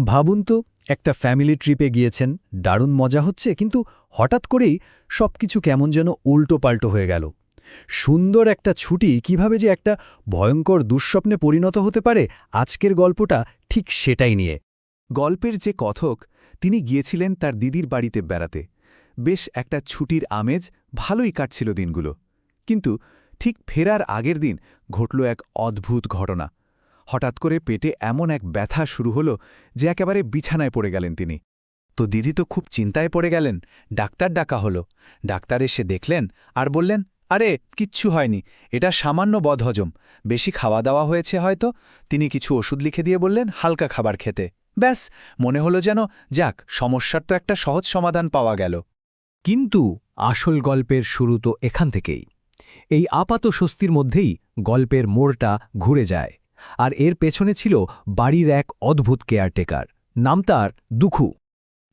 ভাবুন তো, একটা ফ্যামিলি ট্রিপে গিয়েছেন, দারুণ মজা হচ্ছে, কিন্তু হঠাৎ করেই সবকিছু কেমন যেন উল্টোপাল্টো হয়ে গেল। সুন্দর একটা ছুটি কিভাবে যে একটা ভয়ঙ্কর দুঃস্বপ্নে পরিণত হতে পারে, আজকের গল্পটা ঠিক সেটাই নিয়ে। গল্পের যে কথক, তিনি গিয়েছিলেন তার দিদির বাড়িতে বেড়াতে। বেশ একটা ছুটির আমেজ, ভালোই কাটছিল দিনগুলো। কিন্তু ঠিক ফেরার আগের দিন ঘটল এক অদ্ভুত ঘটনা। হঠাৎ করে পেটে এমন এক ব্যথা শুরু হলো যে একেবারে বিছানায় পড়ে গেলেন তিনি। তো দিদি তো খুব চিন্তায় পড়ে গেলেন। ডাক্তার ডাকা হলো। ডাক্তার এসে দেখলেন আর বললেন, আরে কিচ্ছু হয়নি, এটা সামান্য বদহজম, বেশি খাওয়া দাওয়া হয়েছে হয়তো। তিনি কিছু ওষুধ লিখে দিয়ে বললেন হালকা খাবার খেতে। ব্যাস, মনে হলো যেন যাক, সমস্যার তো একটা সহজ সমাধান পাওয়া গেল। কিন্তু আসল গল্পের শুরু তো এখান থেকেই। এই আপাত স্বস্তির মধ্যেই গল্পের মোড়টা ঘুরে যায়। আর এর পেছনে ছিল বাড়ির এক অদ্ভুত কেয়ারটেকার, নাম তার দুখু।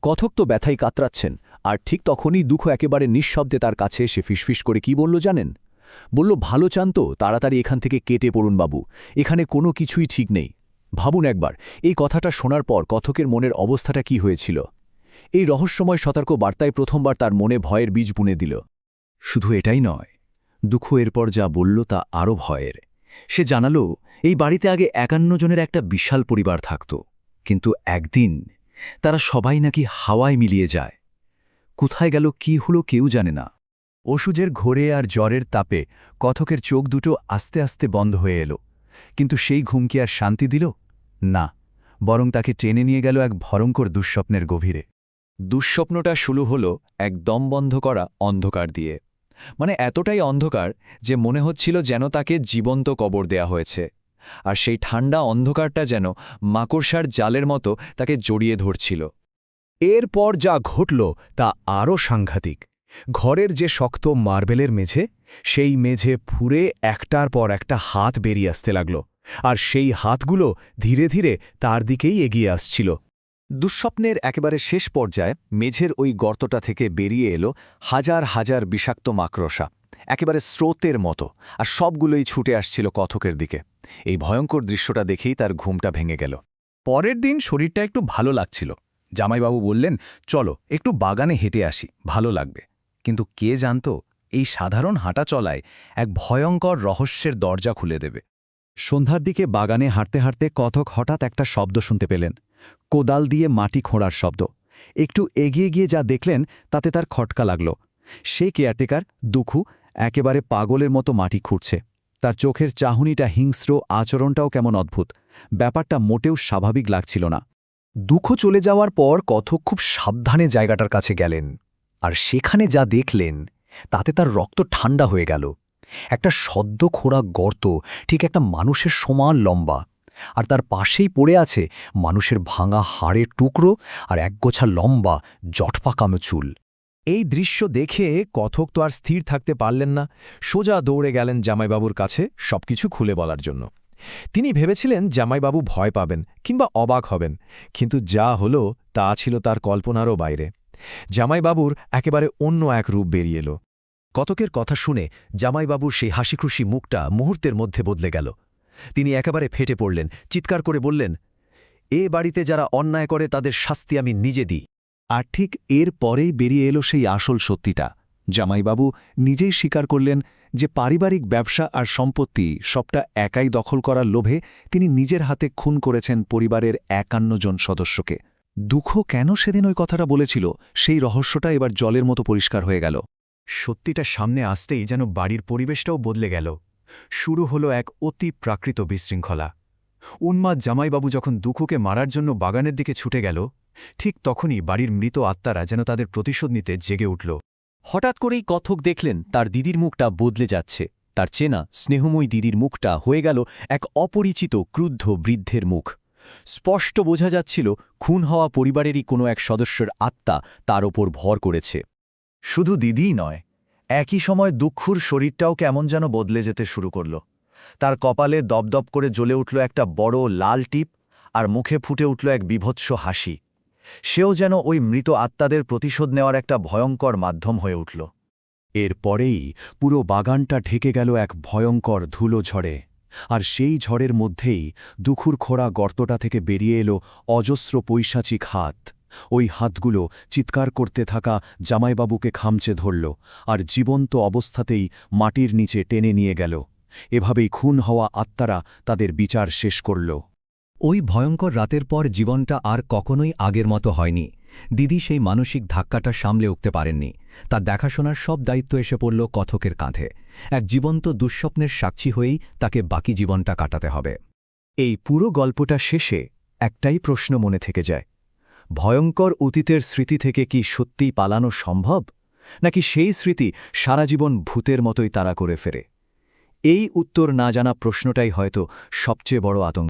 কথক তো ব্যথায় কাতরাচ্ছেন, আর ঠিক তখনই দুঃখ একেবারে নিঃশব্দে তার কাছে এসে ফিসফিস করে কি বলল জানেন? বলল, ভালো চান তো তাড়াতাড়ি এখান থেকে কেটে পড়ুন বাবু, এখানে কোনো কিছুই ঠিক নেই। ভাবুন একবার, এই কথাটা শোনার পর কথকের মনের অবস্থাটা কি হয়েছিল। এই রহস্যময় সতর্ক বার্তায় প্রথমবার তার মনে ভয়ের বীজ বুনে দিল। শুধু এটাই নয়, দুঃখ এরপর যা বলল তা আরও ভয়ের। সে জানালো, এই বাড়িতে আগে ৫১ জনের একটা বিশাল পরিবার থাকত, কিন্তু একদিন তারা সবাই নাকি হাওয়ায় মিলিয়ে যায়। কোথায় গেল, কি হলো, কেউ জানে না। ওষুধের ঘোরে আর জ্বরের তাপে কথকের চোখ দুটো আস্তে আস্তে বন্ধ হয়ে এলো। কিন্তু সেই ঘুম কি আর শান্তি দিল? না, বরং তাকে টেনে নিয়ে গেল এক ভয়ঙ্কর দুঃস্বপ্নের গভীরে। দুঃস্বপ্নটা শুরু হলো এক দম বন্ধ করা অন্ধকার দিয়ে। মানে এতটাই অন্ধকার যে মনে হচ্ছিল যেন তাকে জীবন্ত কবর দেয়া হয়েছে। আর সেই ঠান্ডা অন্ধকারটা যেন মাকড়সার জালের মতো তাকে জড়িয়ে ধরছিল। এরপর যা ঘটল তা আরও সাংঘাতিক। ঘরের যে শক্ত মার্বেলের মেঝে, সেই মেঝে ফুঁড়ে একটার পর একটা হাত বেরিয়ে আসতে লাগল, আর সেই হাতগুলো ধীরে ধীরে তার দিকেই এগিয়ে আসছিল। দুঃস্বপ্নের একেবারে শেষ পর্যায়ে মেঝের ওই গর্তটা থেকে বেরিয়ে এলো হাজার হাজার বিষাক্ত মাকড়সা, একেবারে স্রোতের মতো, আর সবগুলোই ছুটে আসছিল কথকের দিকে। এই ভয়ঙ্কর দৃশ্যটা দেখেই তার ঘুমটা ভেঙে গেল। পরের দিন শরীরটা একটু ভালো লাগছিল। জামাইবাবু বললেন, চলো একটু বাগানে হেঁটে আসি, ভালো লাগবে। কিন্তু কে জানত, এই সাধারণ হাঁটা চলায় এক ভয়ঙ্কর রহস্যের দরজা খুলে দেবে। সন্ধ্যার দিকে বাগানে হাঁটতে হাঁটতে কথক হঠাৎ একটা শব্দ শুনতে পেলেন, কোদাল দিয়ে মাটি খোঁড়ার শব্দ। একটু এগিয়ে গিয়ে যা দেখলেন তাতে তার খটকা লাগল। সেই কেয়ারটেকার দুখু একেবারে পাগলের মতো মাটি খুঁড়ছে। তার চোখের চাহনিটা হিংস্র, আচরণটাও কেমন অদ্ভুত। ব্যাপারটা মোটেও স্বাভাবিক লাগছিল না। দুঃখ চলে যাওয়ার পর কথক খুব সাবধানে জায়গাটার কাছে গেলেন, আর সেখানে যা দেখলেন তাতে তার রক্ত ঠান্ডা হয়ে গেল। একটা সদ্য খোঁড়া গর্ত, ঠিক একটা মানুষের সমান লম্বা, আর তার পাশেই পড়ে আছে মানুষের ভাঙা হাড়ের টুকরো আর একগোছা লম্বা জটপাকানো চুল। এই দৃশ্য দেখে কথক তো আর স্থির থাকতে পারলেন না। সোজা দৌড়ে গেলেন জামাইবাবুর কাছে সবকিছু খুলে বলার জন্য। তিনি ভেবেছিলেন জামাইবাবু ভয় পাবেন কিংবা অবাক হবেন, কিন্তু যা হলো তা ছিল তার কল্পনারও বাইরে। জামাইবাবুর একেবারে অন্য এক রূপ বেরিয়ে এলো। কথকের কথা শুনে জামাইবাবুর সেই হাসিখুশি মুখটা মুহূর্তের মধ্যে বদলে গেল। তিনি একেবারে ফেটে পড়লেন, চিৎকার করে বললেন, এ বাড়িতে যারা অন্যায় করে তাদের শাস্তি আমি নিজে দিই। আর ঠিক এর পরেই বেরিয়ে এলো সেই আসল সত্যিটা। জামাইবাবু নিজেই স্বীকার করলেন যে পারিবারিক ব্যবসা আর সম্পত্তি সবটা একাই দখল করার লোভে তিনি নিজের হাতে খুন করেছেন পরিবারের ৫১ জন সদস্যকে। দুঃখ কেন সেদিন ওই কথাটা বলেছিল, সেই রহস্যটা এবার জলের মতো পরিষ্কার হয়ে গেল। সত্যিটা সামনে আসতেই যেন বাড়ির পরিবেশটাও বদলে গেল। শুরু হলো এক অতি প্রাকৃত বিশৃঙ্খলা। উন্মাদ জামাইবাবু যখন দুঃখকে মারার জন্য বাগানের দিকে ছুটে গেল, ঠিক তখনই বাড়ির মৃত আত্মারা যেন তাদের প্রতিশোধ নিতে জেগে উঠল। হঠাৎ করেই কথক দেখলেন তার দিদির মুখটা বদলে যাচ্ছে। তার চেনা স্নেহময়ী দিদির মুখটা হয়ে গেল এক অপরিচিত ক্রুদ্ধ বৃদ্ধের মুখ। স্পষ্ট বোঝা যাচ্ছিল খুন হওয়া পরিবারেরই কোনো এক সদস্যের আত্মা তার ওপর ভর করেছে। শুধু দিদিই নয়, একই সময় দুঃখুর শরীরটাও কেমন যেন বদলে যেতে শুরু করল। তার কপালে দপদপ করে জ্বলে উঠল একটা বড় লাল টিপ, আর মুখে ফুটে উঠল এক বীভৎস হাসি। সেও যেন ওই মৃত আত্মাদের প্রতিশোধ নেওয়ার একটা ভয়ঙ্কর মাধ্যম হয়ে উঠল। এরপরেই পুরো বাগানটা ঢেকে গেল এক ভয়ঙ্কর ধুলো ঝড়ে। আর সেই ঝড়ের মধ্যেই দুখুর খোঁড়া গর্তটা থেকে বেরিয়ে এলো অজস্র পৈশাচিক হাত। ওই হাতগুলো চিৎকার করতে থাকা জামাইবাবুকে খামচে ধরল আর জীবন্ত অবস্থাতেই মাটির নিচে টেনে নিয়ে গেল। এভাবেই খুন হওয়া আত্মারা তাদের বিচার শেষ করল। ওই ভয়ঙ্কর রাতের পর জীবনটা আর কখনোই আগের মতো হয়নি। দিদি সেই মানসিক ধাক্কাটা সামলে উঠতে পারেননি। তার দেখাশোনার সব দায়িত্ব এসে পড়ল কথকের কাঁধে। এক জীবন্ত দুঃস্বপ্নের সাক্ষী হয়েই তাকে বাকি জীবনটা কাটাতে হবে। এই পুরো গল্পটা শেষে একটাই প্রশ্ন মনে থেকে যায়, ভয়ঙ্কর অতীতের স্মৃতি থেকে কি সত্যিই পালানো সম্ভব, নাকি সেই স্মৃতি সারা জীবন ভূতের মতোই তাড়া করে ফেরে? এই উত্তর না জানা প্রশ্নটাই হয়তো সবচেয়ে বড় আতঙ্ক।